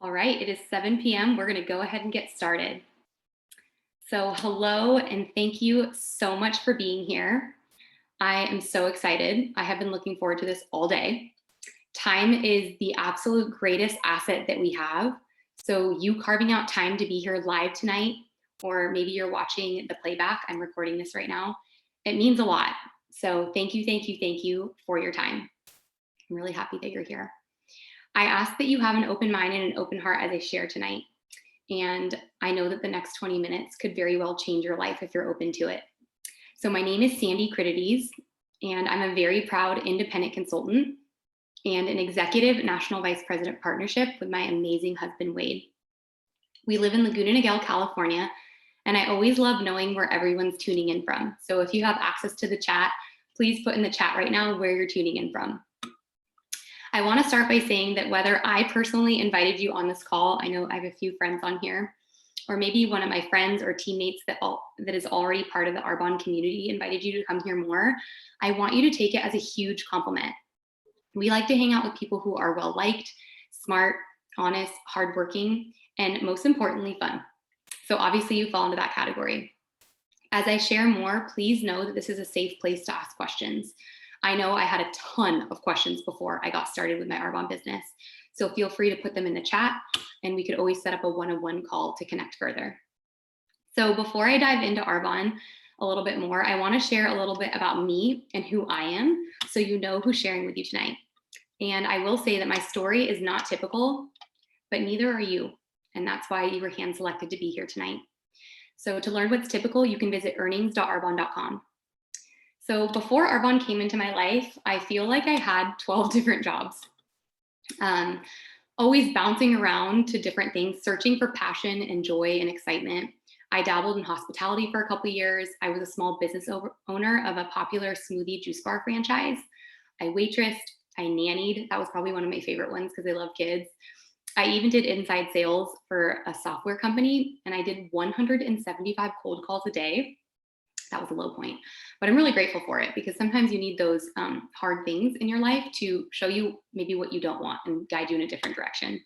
All right, it is 7 p.m. We're going to go ahead and get started. So, hello, and thank you so much for being here. I am so excited. I have been looking forward to this all day. Time is the absolute greatest asset that we have. So, you carving out time to be here live tonight, or maybe you're watching the playback, I'm recording this right now, it means a lot. So, thank you for your time. I'm really happy that you're here. I ask that you have an open mind and an open heart as I share tonight. And I know that the next 20 minutes could very well change your life if you're open to it. So, my name is Sandy Critides, and I'm a very proud independent consultant and an executive national vice president partnership with my amazing husband, Wade. We live in Laguna Niguel, California, and I always love knowing where everyone's tuning in from. So, if you have access to the chat, please put in the chat right now where you're tuning in from. I want to start by saying that whether I personally invited you on this call, I know I have a few friends on here, or maybe one of my friends or teammates that is already part of the Arbonne community invited you to come here more, I want you to take it as a huge compliment. We like to hang out with people who are well-liked, smart, honest, hardworking, and most importantly, fun. So obviously you fall into that category. As I share more, please know that this is a safe place to ask questions. I know I had a ton of questions before I got started with my Arbonne business. So feel free to put them in the chat and we could always set up a one-on-one call to connect further. So before I dive into Arbonne a little bit more, I want to share a little bit about me and who I am so you know who's sharing with you tonight. And I will say that my story is not typical, but neither are you. And that's why you were hand selected to be here tonight. So to learn what's typical, you can visit earnings.arbonne.com. So before Arbonne came into my life, I feel like I had 12 different jobs, always bouncing around to different things, searching for passion and joy and excitement. I dabbled in hospitality for a couple of years. I was a small business owner of a popular smoothie juice bar franchise. I waitressed, I nannied. That was probably one of my favorite ones because I love kids. I even did inside sales for a software company, and I did 175 cold calls a day. That was a low point, but I'm really grateful for it because sometimes you need those hard things in your life to show you maybe what you don't want and guide you in a different direction.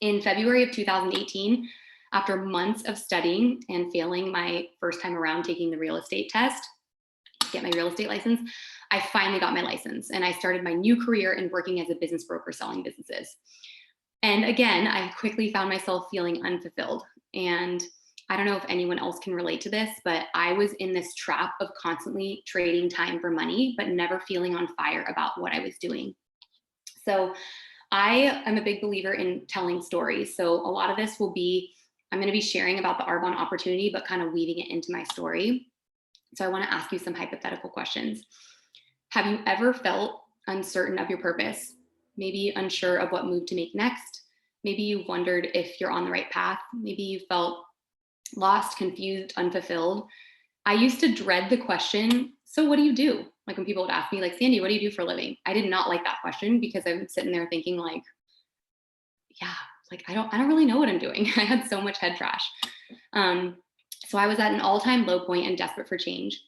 In February of 2018, after months of studying and failing my first time around taking the real estate test to get my real estate license, I finally got my license and I started my new career in working as a business broker selling businesses. And again, I quickly found myself feeling unfulfilled. And I don't know if anyone else can relate to this, but I was in this trap of constantly trading time for money, but never feeling on fire about what I was doing. So I am a big believer in telling stories. So a lot of this will be, I'm going to be sharing about the Arbonne opportunity, but kind of weaving it into my story. So I want to ask you some hypothetical questions. Have you ever felt uncertain of your purpose? Maybe unsure of what move to make next? Maybe you wondered if you're on the right path. Maybe you felt lost, confused, unfulfilled. I used to dread the question, so what do you do? Like when people would ask me, like, Sandy, what do you do for a living? I did not like that question because I was sitting there thinking like, yeah, like I don't really know what I'm doing. I had so much head trash. So I was at an all-time low point and desperate for change.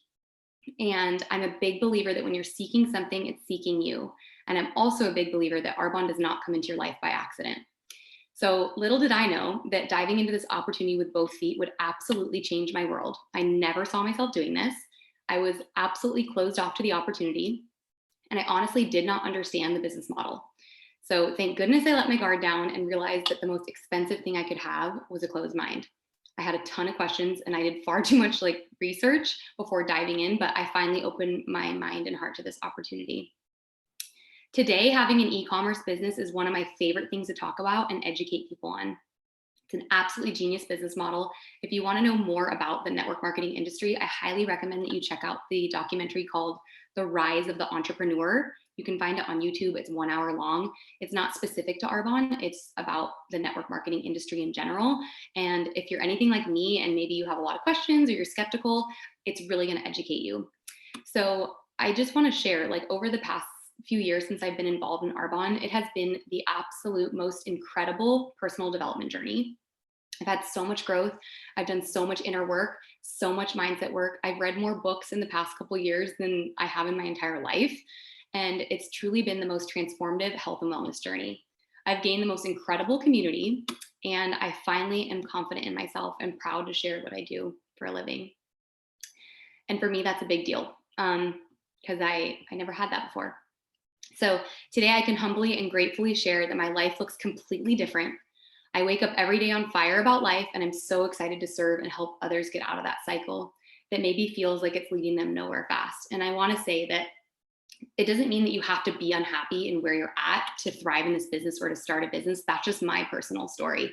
And I'm a big believer that when you're seeking something, it's seeking you. And I'm also a big believer that Arbonne does not come into your life by accident. So little did I know that diving into this opportunity with both feet would absolutely change my world. I never saw myself doing this. I was absolutely closed off to the opportunity. And I honestly did not understand the business model. So thank goodness I let my guard down and realized that the most expensive thing I could have was a closed mind. I had a ton of questions and I did far too much research before diving in, but I finally opened my mind and heart to this opportunity. Today, having an e-commerce business is one of my favorite things to talk about and educate people on. It's an absolutely genius business model. If you want to know more about the network marketing industry, I highly recommend that you check out the documentary called The Rise of the Entrepreneur. You can find it on YouTube. It's 1 hour long. It's not specific to Arbonne. It's about the network marketing industry in general. And if you're anything like me and maybe you have a lot of questions or you're skeptical, it's really going to educate you. So I just want to share, over the past few years since I've been involved in Arbonne, it has been the absolute most incredible personal development journey. I've had so much growth. I've done so much inner work, so much mindset work. I've read more books in the past couple of years than I have in my entire life. And it's truly been the most transformative health and wellness journey. I've gained the most incredible community, and I finally am confident in myself and proud to share what I do for a living. And for me, that's a big deal because I never had that before. So today I can humbly and gratefully share that my life looks completely different. I wake up every day on fire about life, and I'm so excited to serve and help others get out of that cycle that maybe feels like it's leading them nowhere fast. And I want to say that it doesn't mean that you have to be unhappy in where you're at to thrive in this business or to start a business. That's just my personal story.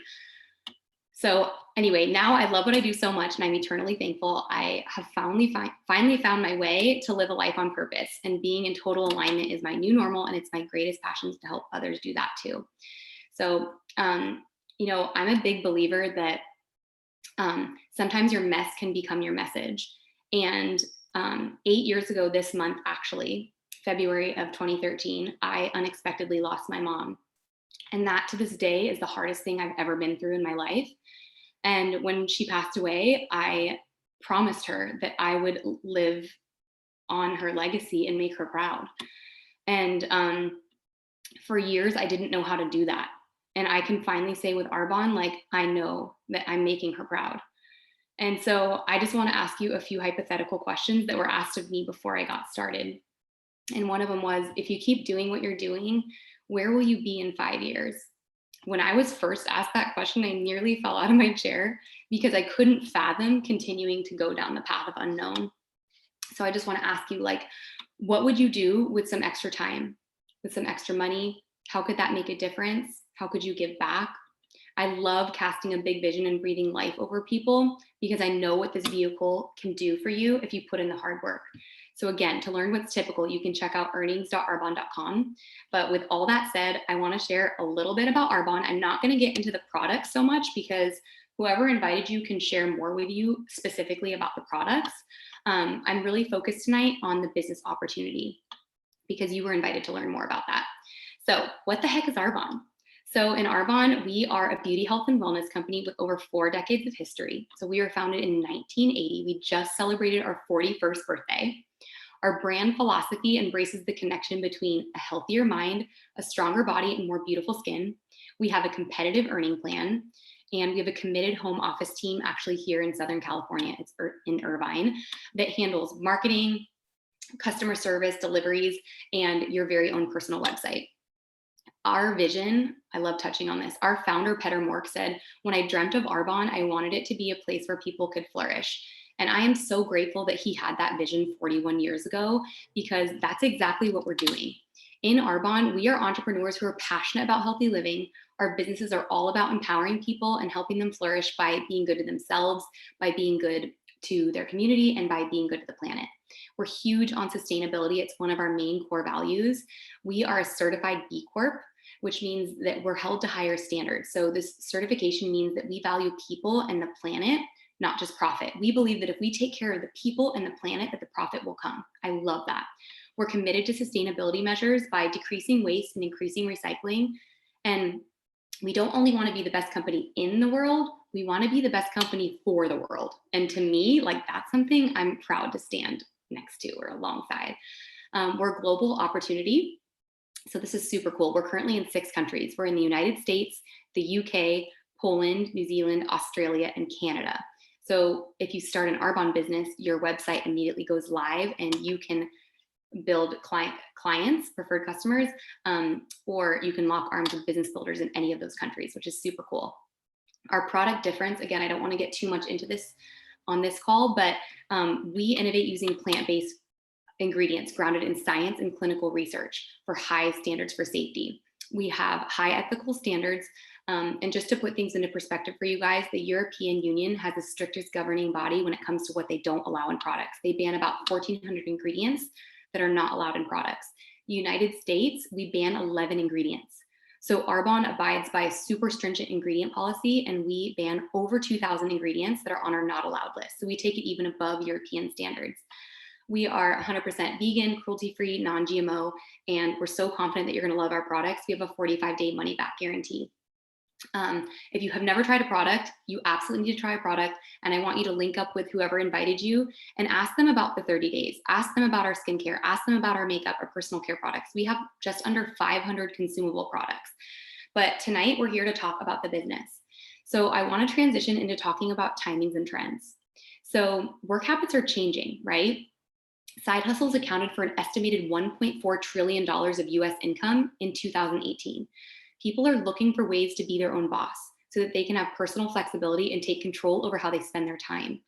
So anyway, now I love what I do so much, and I'm eternally thankful. I have finally found my way to live a life on purpose, and being in total alignment is my new normal, and it's my greatest passion to help others do that too. So, I'm a big believer that sometimes your mess can become your message. And 8 years ago this month, actually, February of 2013, I unexpectedly lost my mom. And that to this day is the hardest thing I've ever been through in my life. And when she passed away, I promised her that I would live on her legacy and make her proud. And for years, I didn't know how to do that. And I can finally say with Arbonne, like, I know that I'm making her proud. And so I just want to ask you a few hypothetical questions that were asked of me before I got started. And one of them was, if you keep doing what you're doing, where will you be in 5 years? When I was first asked that question, I nearly fell out of my chair because I couldn't fathom continuing to go down the path of unknown. So I just want to ask you, like, what would you do with some extra time, with some extra money? How could that make a difference? How could you give back? I love casting a big vision and breathing life over people because I know what this vehicle can do for you if you put in the hard work. So again, to learn what's typical, you can check out earnings.arbonne.com. But with all that said, I want to share a little bit about Arbonne. I'm not going to get into the product so much because whoever invited you can share more with you specifically about the products. I'm really focused tonight on the business opportunity because you were invited to learn more about that. So what the heck is Arbonne? So in Arbonne, we are a beauty, health, and wellness company with over 4 decades of history. So we were founded in 1980. We just celebrated our 41st birthday. Our brand philosophy embraces the connection between a healthier mind, a stronger body, and more beautiful skin. We have a competitive earning plan, and we have a committed home office team actually here in Southern California. It's in Irvine, that handles marketing, customer service, deliveries, and your very own personal website. Our vision, I love touching on this. Our founder, Peter Mork, said, when I dreamt of Arbonne, I wanted it to be a place where people could flourish. And I am so grateful that he had that vision 41 years ago, because that's exactly what we're doing. In Arbonne, we are entrepreneurs who are passionate about healthy living. Our businesses are all about empowering people and helping them flourish by being good to themselves, by being good to their community, and by being good to the planet. We're huge on sustainability. It's one of our main core values. We are a certified B Corp, which means that we're held to higher standards. So this certification means that we value people and the planet, not just profit. We believe that if we take care of the people and the planet, that the profit will come. I love that. We're committed to sustainability measures by decreasing waste and increasing recycling. And we don't only want to be the best company in the world, we want to be the best company for the world. And to me, like, that's something I'm proud to stand next to or alongside. We're a global opportunity. So this is super cool. We're currently in 6 countries. We're in the United States, the UK, Poland, New Zealand, Australia, and Canada. So if you start an Arbonne business, your website immediately goes live and you can build clients, preferred customers, or you can lock arms with business builders in any of those countries, which is super cool. Our product difference, again, I don't want to get too much into this on this call, but we innovate using plant-based ingredients grounded in science and clinical research for high standards for safety. We have high ethical standards. And just to put things into perspective for you guys, the European Union has the strictest governing body when it comes to what they don't allow in products. They ban about 1,400 ingredients that are not allowed in products. The United States, we ban 11 ingredients. So Arbonne abides by a super stringent ingredient policy, and we ban over 2,000 ingredients that are on our not allowed list. So we take it even above European standards. We are 100% vegan, cruelty-free, non-GMO, and we're so confident that you're going to love our products. We have a 45-day money-back guarantee. If you have never tried a product, you absolutely need to try a product. And I want you to link up with whoever invited you and ask them about the 30 days. Ask them about our skincare. Ask them about our makeup or personal care products. We have just under 500 consumable products. But tonight we're here to talk about the business. So I want to transition into talking about timings and trends. So work habits are changing, right? Side hustles accounted for an estimated $1.4 trillion of US income in 2018. People are looking for ways to be their own boss so that they can have personal flexibility and take control over how they spend their time.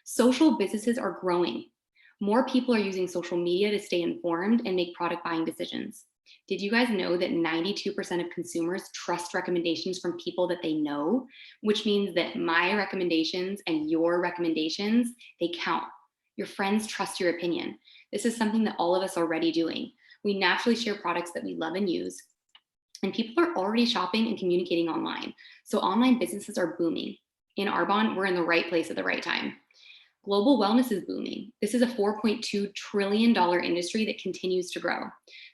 Social businesses are growing. More people are using social media to stay informed and make product buying decisions. Did you guys know that 92% of consumers trust recommendations from people that they know, which means that my recommendations and your recommendations, they count. Your friends trust your opinion. This is something that all of us are already doing. We naturally share products that we love and use, and people are already shopping and communicating online. So online businesses are booming. In Arbonne, we're in the right place at the right time. Global wellness is booming. This is a $4.2 trillion industry that continues to grow.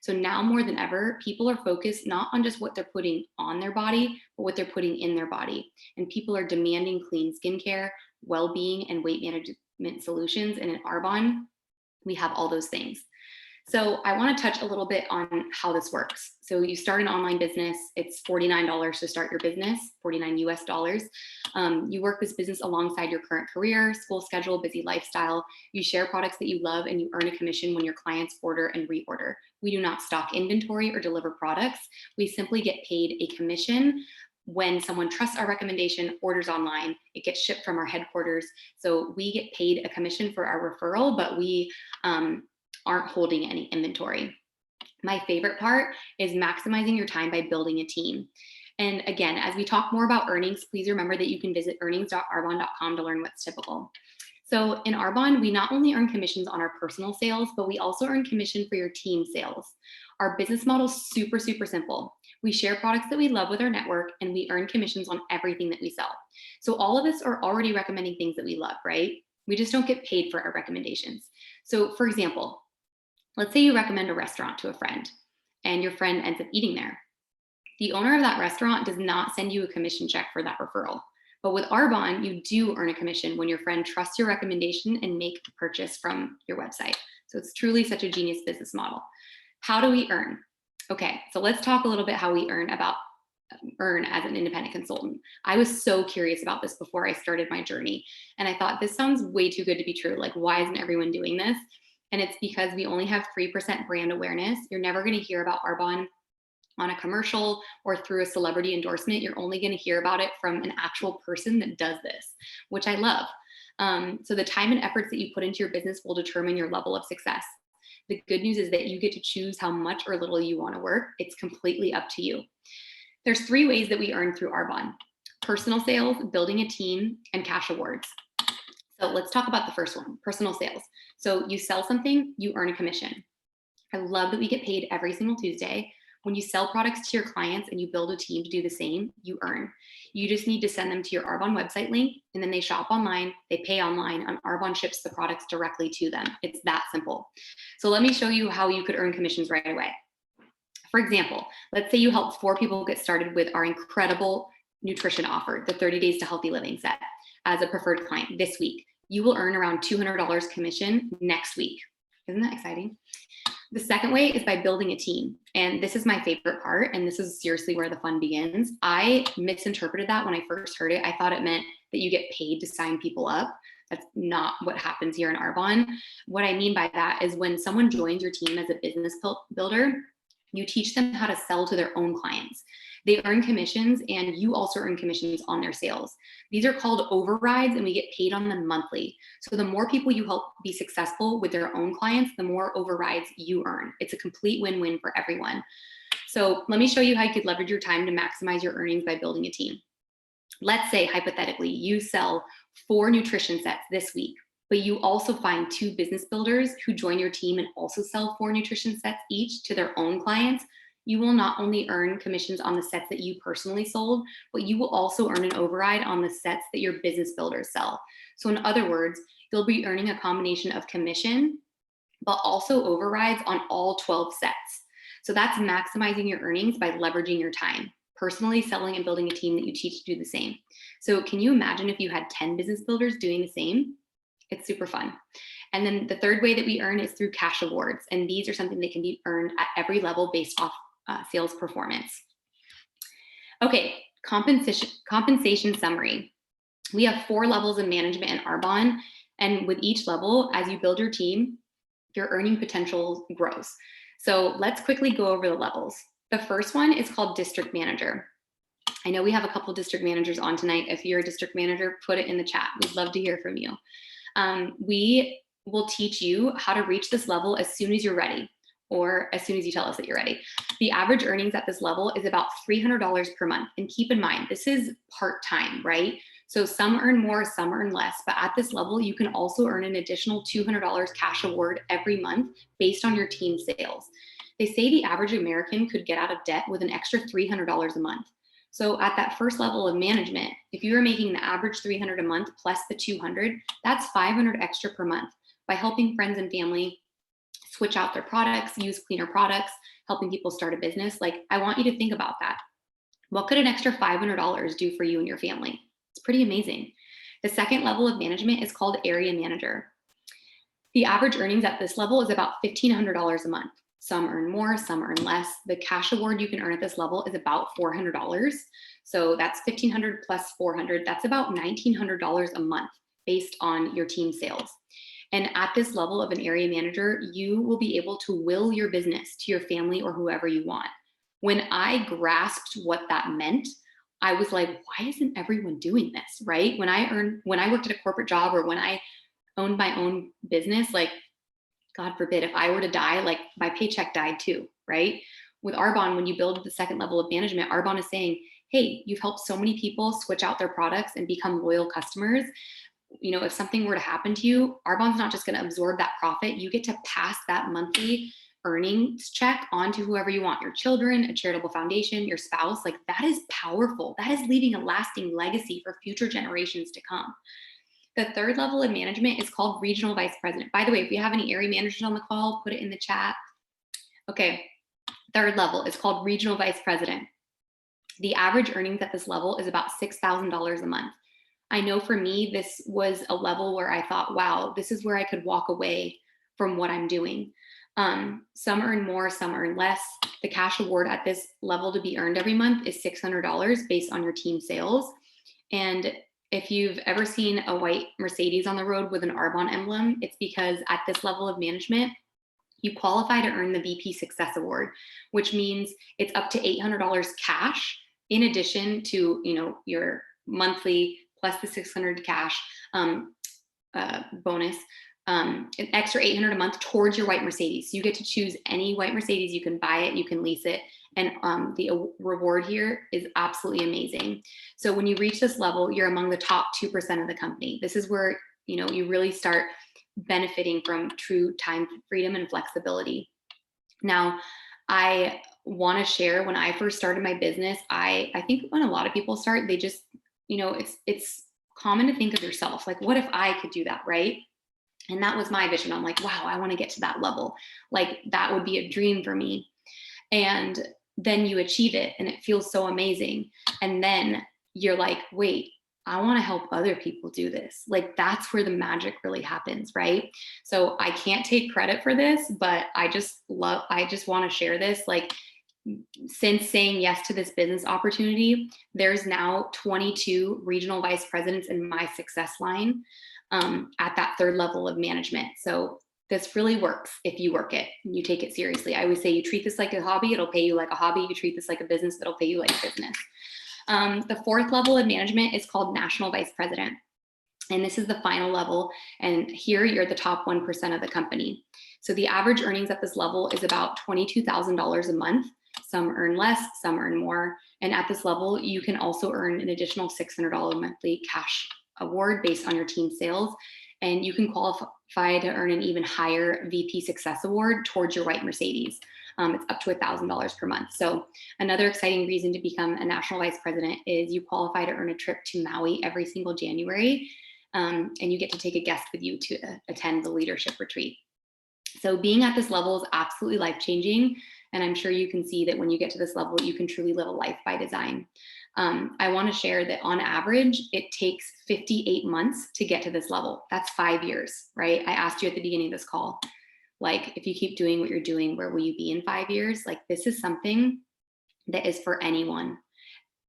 So now more than ever, people are focused not on just what they're putting on their body, but what they're putting in their body. And people are demanding clean skincare, well-being, and weight management solutions. And in Arbonne, we have all those things. So I want to touch a little bit on how this works. So you start an online business, it's $49 to start your business, 49 US dollars. You work this business alongside your current career, school schedule, busy lifestyle. You share products that you love and you earn a commission when your clients order and reorder. We do not stock inventory or deliver products. We simply get paid a commission when someone trusts our recommendation, orders online. It gets shipped from our headquarters. So we get paid a commission for our referral, but we aren't holding any inventory. My favorite part is maximizing your time by building a team. And again, as we talk more about earnings, please remember that you can visit earnings.arbonne.com to learn what's typical. So in Arbonne, we not only earn commissions on our personal sales, but we also earn commission for your team sales. Our business model is super, super simple. We share products that we love with our network and we earn commissions on everything that we sell. So all of us are already recommending things that we love, right? We just don't get paid for our recommendations. So for example, let's say you recommend a restaurant to a friend and your friend ends up eating there. The owner of that restaurant does not send you a commission check for that referral. But with Arbonne, you do earn a commission when your friend trusts your recommendation and make a purchase from your website. So it's truly such a genius business model. How do we earn? Okay, so let's talk a little bit how we earn as an independent consultant. I was so curious about this before I started my journey. And I thought, this sounds way too good to be true. Like, why isn't everyone doing this? And it's because we only have 3% brand awareness. You're never going to hear about Arbonne on a commercial or through a celebrity endorsement. You're only going to hear about it from an actual person that does this, which I love. So the time and efforts that you put into your business will determine your level of success. The good news is that you get to choose how much or little you want to work. It's completely up to you. There's 3 ways that we earn through Arbonne: personal sales, building a team, and cash awards. So let's talk about the first one, personal sales. So you sell something, you earn a commission. I love that we get paid every single Tuesday. When you sell products to your clients and you build a team to do the same, you earn. You just need to send them to your Arbonne website link, and then they shop online, they pay online, and Arbonne ships the products directly to them. It's that simple. So let me show you how you could earn commissions right away. For example, let's say you help 4 people get started with our incredible nutrition offer, the 30 Days to Healthy Living set, as a preferred client this week. You will earn around $200 commission next week. Isn't that exciting? The second way is by building a team. And this is my favorite part. And this is seriously where the fun begins. I misinterpreted that when I first heard it. I thought it meant that you get paid to sign people up. That's not what happens here in Arbonne. What I mean by that is when someone joins your team as a business builder, you teach them how to sell to their own clients. They earn commissions and you also earn commissions on their sales. These are called overrides and we get paid on them monthly. So the more people you help be successful with their own clients, the more overrides you earn. It's a complete win-win for everyone. So let me show you how you could leverage your time to maximize your earnings by building a team. Let's say hypothetically, you sell 4 nutrition sets this week, but you also find 2 business builders who join your team and also sell 4 nutrition sets each to their own clients. You will not only earn commissions on the sets that you personally sold, but you will also earn an override on the sets that your business builders sell. So in other words, you'll be earning a combination of commission, but also overrides on all 12 sets. So that's maximizing your earnings by leveraging your time, personally selling and building a team that you teach to do the same. So can you imagine if you had 10 business builders doing the same? It's super fun. And then the third way that we earn is through cash awards. And these are something that can be earned at every level based off sales performance. Okay, compensation summary. We have 4 levels of management in Arbonne, and with each level, as you build your team, your earning potential grows. So let's quickly go over the levels. The first one is called district manager. I know we have a couple district managers on tonight. If you're a district manager, put it in the chat. We'd love to hear from you. We will teach you how to reach this level as soon as you're ready, or as soon as you tell us that you're ready. The average earnings at this level is about $300 per month. And keep in mind, this is part-time, right? So some earn more, some earn less, but at this level, you can also earn an additional $200 cash award every month based on your team sales. They say the average American could get out of debt with an extra $300 a month. So at that first level of management, if you are making the average $300 a month plus the $200, that's $500 extra per month by helping friends and family switch out their products, use cleaner products, helping people start a business. Like, I want you to think about that. What could an extra $500 do for you and your family? It's pretty amazing. The second level of management is called area manager. The average earnings at this level is about $1,500 a month. Some earn more, some earn less. The cash award you can earn at this level is about $400. So that's $1,500 plus $400. That's about $1,900 a month based on your team sales. And at this level of an area manager, you will be able to will your business to your family or whoever you want. When I grasped what that meant, I was like, why isn't everyone doing this, right? When I worked at a corporate job, or when I owned my own business, like, God forbid, if I were to die, like, my paycheck died too, right? With Arbonne, when you build the second level of management, Arbonne is saying, hey, you've helped so many people switch out their products and become loyal customers. You know, if something were to happen to you, Arbonne's not just going to absorb that profit. You get to pass that monthly earnings check on to whoever you want, your children, a charitable foundation, your spouse. Like, that is powerful. That is leaving a lasting legacy for future generations to come. The third level of management is called regional vice president. By the way, if you have any area managers on the call, put it in the chat. Okay, third level is called regional vice president. The average earnings at this level is about $6,000 a month. I know for me, this was a level where I thought, wow, this is where I could walk away from what I'm doing. Some earn more, some earn less. The cash award at this level to be earned every month is $600 based on your team sales. And if you've ever seen a white Mercedes on the road with an Arbonne emblem, it's because at this level of management, you qualify to earn the VP Success Award, which means it's up to $800 cash in addition to, you know, your monthly plus the $600 cash bonus, an extra $800 a month towards your white Mercedes. So you get to choose any white Mercedes. You can buy it, you can lease it. And the reward here is absolutely amazing. So when you reach this level, you're among the top 2% of the company. This is where, you know, you really start benefiting from true time freedom and flexibility. Now, I want to share, when I first started my business, I think when a lot of people start, they just, you know, it's common to think of yourself like, what if I could do that, right? And that was my vision. I'm like, wow, I want to get to that level. Like, that would be a dream for me. And then you achieve it and it feels so amazing. And then you're like, wait, I want to help other people do this. Like, that's where the magic really happens, right? So I can't take credit for this, but I just want to share this. Like, since saying yes to this business opportunity, there's now 22 regional vice presidents in my success line at that third level of management. So this really works if you work it and you take it seriously. I always say, you treat this like a hobby, it'll pay you like a hobby. You treat this like a business, it'll pay you like a business. The fourth level of management is called national vice president. And this is the final level. And here you're the top 1% of the company. So the average earnings at this level is about $22,000 a month. Some earn less, some earn more. And at this level, you can also earn an additional $600 monthly cash award based on your team sales. And you can qualify to earn an even higher VP Success Award towards your white Mercedes. It's up to $1,000 per month. So another exciting reason to become a national vice president is you qualify to earn a trip to Maui every single January. And you get to take a guest with you to attend the leadership retreat. So being at this level is absolutely life-changing. And I'm sure you can see that when you get to this level, you can truly live a life by design. I want to share that on average, it takes 58 months to get to this level. That's 5 years, right? I asked you at the beginning of this call, like, if you keep doing what you're doing, where will you be in 5 years? Like, this is something that is for anyone.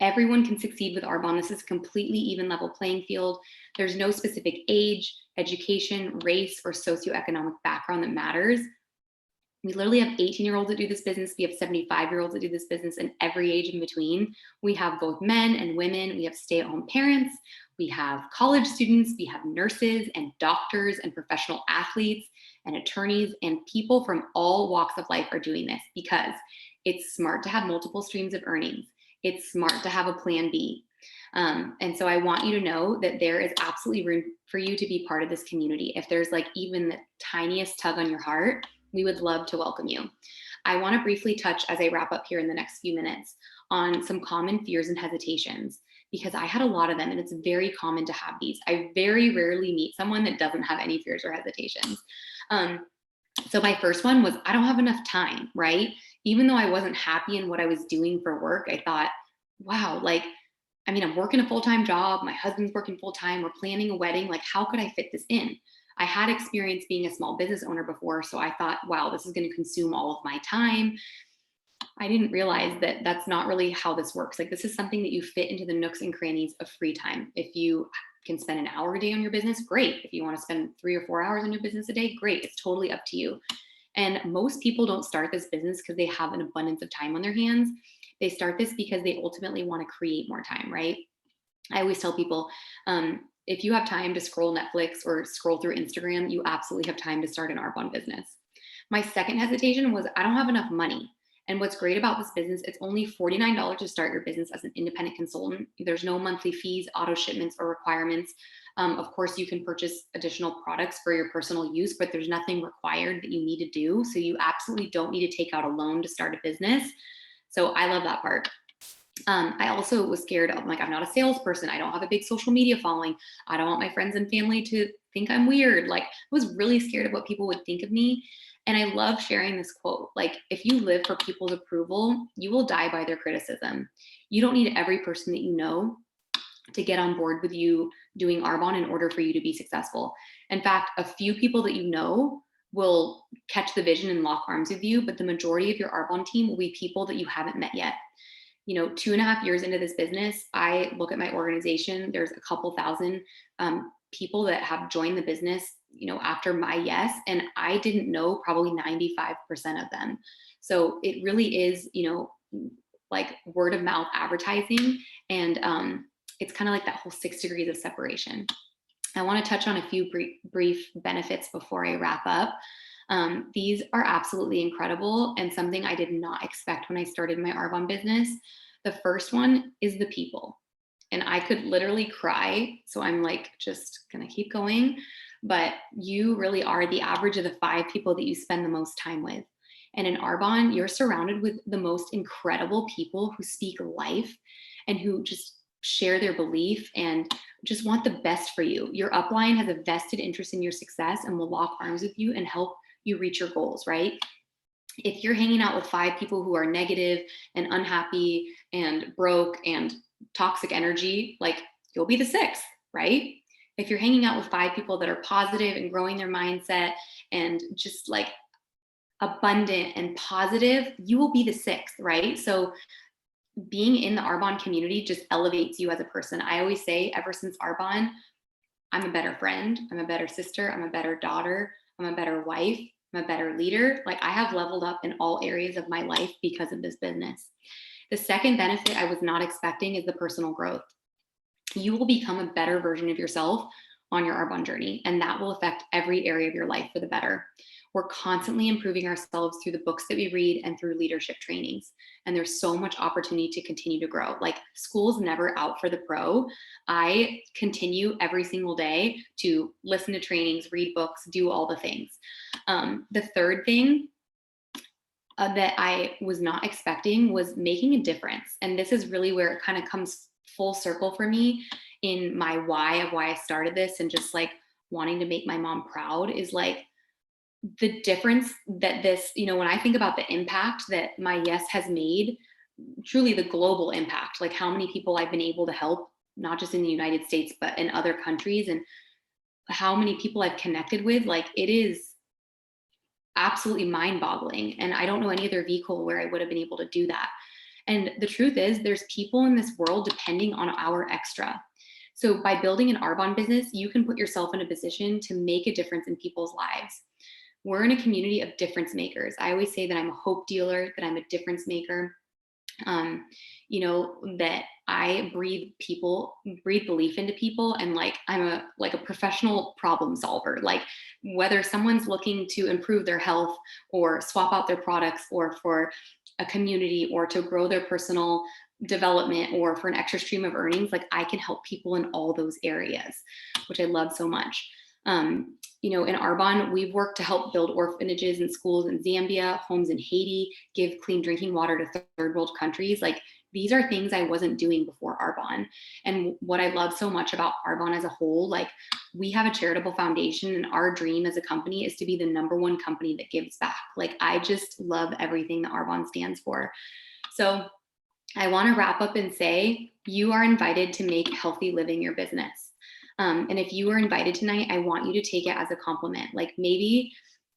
Everyone can succeed with Arbonne. This is completely even level playing field. There's no specific age, education, race, or socioeconomic background that matters. We literally have 18-year-olds that do this business. We have 75-year-olds that do this business, and every age in between. We have both men and women. We have stay-at-home parents. We have college students. We have nurses and doctors and professional athletes and attorneys, and people from all walks of life are doing this because it's smart to have multiple streams of earnings. It's smart to have a plan B. And so I want you to know that there is absolutely room for you to be part of this community. If there's like even the tiniest tug on your heart, we would love to welcome you. I want to briefly touch, as I wrap up here in the next few minutes, on some common fears and hesitations, because I had a lot of them, and it's very common to have these. I very rarely meet someone that doesn't have any fears or hesitations. So my first one was, I don't have enough time, right? Even though I wasn't happy in what I was doing for work, I thought, wow, like, I mean, I'm working a full-time job. My husband's working full-time. We're planning a wedding. Like, how could I fit this in? I had experience being a small business owner before, so I thought, wow, this is going to consume all of my time. I didn't realize that that's not really how this works. Like, this is something that you fit into the nooks and crannies of free time. If you can spend an hour a day on your business, great. If you want to spend 3 or 4 hours on your business a day, great. It's totally up to you. And most people don't start this business because they have an abundance of time on their hands. They start this because they ultimately want to create more time, right? I always tell people, if you have time to scroll Netflix or scroll through Instagram, you absolutely have time to start an Arbonne business. My second hesitation was, I don't have enough money. And what's great about this business, it's only $49 to start your business as an independent consultant. There's no monthly fees, auto shipments, or requirements. Of course, you can purchase additional products for your personal use, but there's nothing required that you need to do. So you absolutely don't need to take out a loan to start a business. So I love that part. I also was scared of, like, I'm not a salesperson. I don't have a big social media following. I don't want my friends and family to think I'm weird. Like, I was really scared of what people would think of me. And I love sharing this quote. Like, if you live for people's approval, you will die by their criticism. You don't need every person that you know to get on board with you doing Arbonne in order for you to be successful. In fact, a few people that you know will catch the vision and lock arms with you, but the majority of your Arbonne team will be people that you haven't met yet. 2.5 years into this business, I look at my organization, there's a couple thousand people that have joined the business, after my yes, and I didn't know probably 95% of them. So it really is, like word of mouth advertising. And it's kind of like that whole 6 degrees of separation. I want to touch on a few brief benefits before I wrap up. These are absolutely incredible and something I did not expect when I started my Arbonne business. The first one is the people. And I could literally cry. So I'm like, just gonna keep going. But you really are the average of the 5 people that you spend the most time with. And in Arbonne, you're surrounded with the most incredible people who speak life and who just share their belief and just want the best for you. Your upline has a vested interest in your success and will lock arms with you and help you reach your goals, right? If you're hanging out with 5 people who are negative and unhappy and broke and toxic energy, like, you'll be the 6th, right? If you're hanging out with 5 people that are positive and growing their mindset and just like abundant and positive, you will be the 6th, right? So being in the Arbonne community just elevates you as a person. I always say, ever since Arbonne, I'm a better friend, I'm a better sister, I'm a better daughter, I'm a better wife, I'm a better leader. Like, I have leveled up in all areas of my life because of this business. The second benefit I was not expecting is the personal growth. You will become a better version of yourself on your Arbonne journey, and that will affect every area of your life for the better. We're constantly improving ourselves through the books that we read and through leadership trainings. And there's so much opportunity to continue to grow. Like, school's never out for the pro. I continue every single day to listen to trainings, read books, do all the things. The third thing that I was not expecting was making a difference. And this is really where it kind of comes full circle for me in my why of why I started this, and just like wanting to make my mom proud, is like the difference that this, when I think about the impact that my yes has made, truly the global impact, like how many people I've been able to help, not just in the United States, but in other countries, and how many people I've connected with, like, it is absolutely mind boggling. And I don't know any other vehicle where I would have been able to do that. And the truth is, there's people in this world depending on our extra. So by building an Arbonne business, you can put yourself in a position to make a difference in people's lives. We're in a community of difference makers. I always say that I'm a hope dealer, that I'm a difference maker. That I breathe belief into people, and like I'm a professional problem solver. Like whether someone's looking to improve their health or swap out their products or for a community or to grow their personal development or for an extra stream of earnings, like I can help people in all those areas, which I love so much. In Arbonne, we've worked to help build orphanages and schools in Zambia, homes in Haiti, give clean drinking water to third world countries. Like these are things I wasn't doing before Arbonne. And what I love so much about Arbonne as a whole, like we have a charitable foundation, and our dream as a company is to be the #1 company that gives back. Like I just love everything that Arbonne stands for. So I want to wrap up and say, you are invited to make healthy living your business. And if you were invited tonight, I want you to take it as a compliment. Like maybe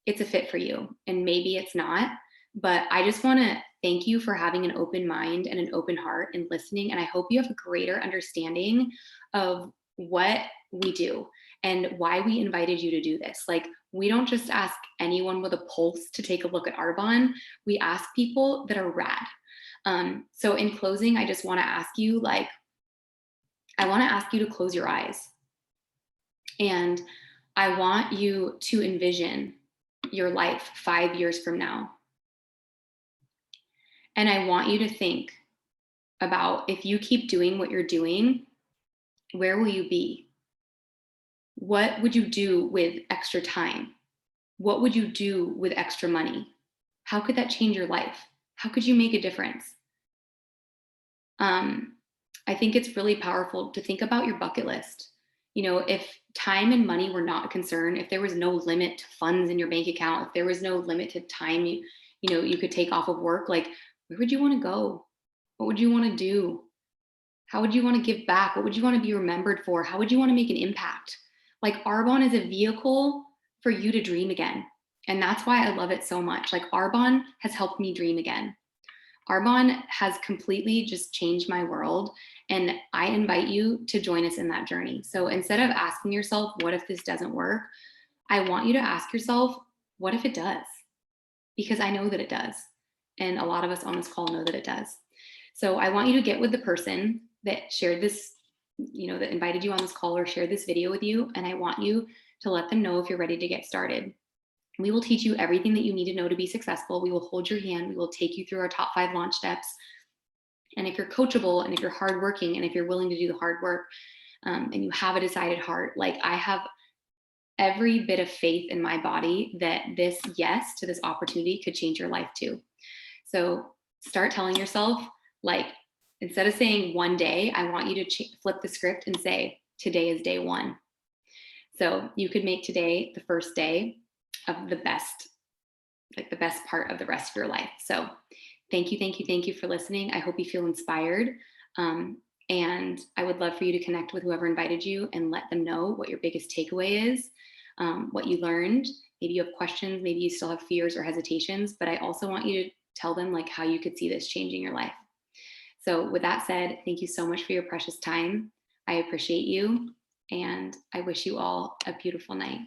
it's a fit for you and maybe it's not, but I just want to thank you for having an open mind and an open heart and listening. And I hope you have a greater understanding of what we do and why we invited you to do this. Like we don't just ask anyone with a pulse to take a look at Arbonne. We ask people that are rad. So in closing, I just want to ask you, to close your eyes. And I want you to envision your life 5 years from now. And I want you to think about, if you keep doing what you're doing, where will you be? What would you do with extra time? What would you do with extra money? How could that change your life? How could you make a difference? I think it's really powerful to think about your bucket list. If time and money were not a concern, if there was no limit to funds in your bank account, if there was no limit to time you could take off of work, like where would you want to go? What would you want to do? How would you want to give back? What would you want to be remembered for? How would you want to make an impact? Like Arbonne is a vehicle for you to dream again. And that's why I love it so much. Like Arbonne has helped me dream again. Arbonne has completely just changed my world. And I invite you to join us in that journey. So instead of asking yourself, what if this doesn't work? I want you to ask yourself, what if it does? Because I know that it does. And a lot of us on this call know that it does. So I want you to get with the person that shared this, that invited you on this call or shared this video with you. And I want you to let them know if you're ready to get started. We will teach you everything that you need to know to be successful. We will hold your hand. We will take you through our top 5 launch steps. And if you're coachable and if you're hardworking and if you're willing to do the hard work and you have a decided heart, like I have every bit of faith in my body that this yes to this opportunity could change your life too. So start telling yourself, like, instead of saying one day, I want you to flip the script and say, today is day 1. So you could make today the first day of the best part of the rest of your life. So thank you for listening. I hope you feel inspired. And I would love for you to connect with whoever invited you and let them know what your biggest takeaway is, what you learned. Maybe you have questions, maybe you still have fears or hesitations, but I also want you to tell them like how you could see this changing your life. So with that said, thank you so much for your precious time. I appreciate you, and I wish you all a beautiful night.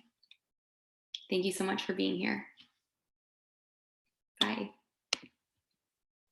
Thank you so much for being here. Bye.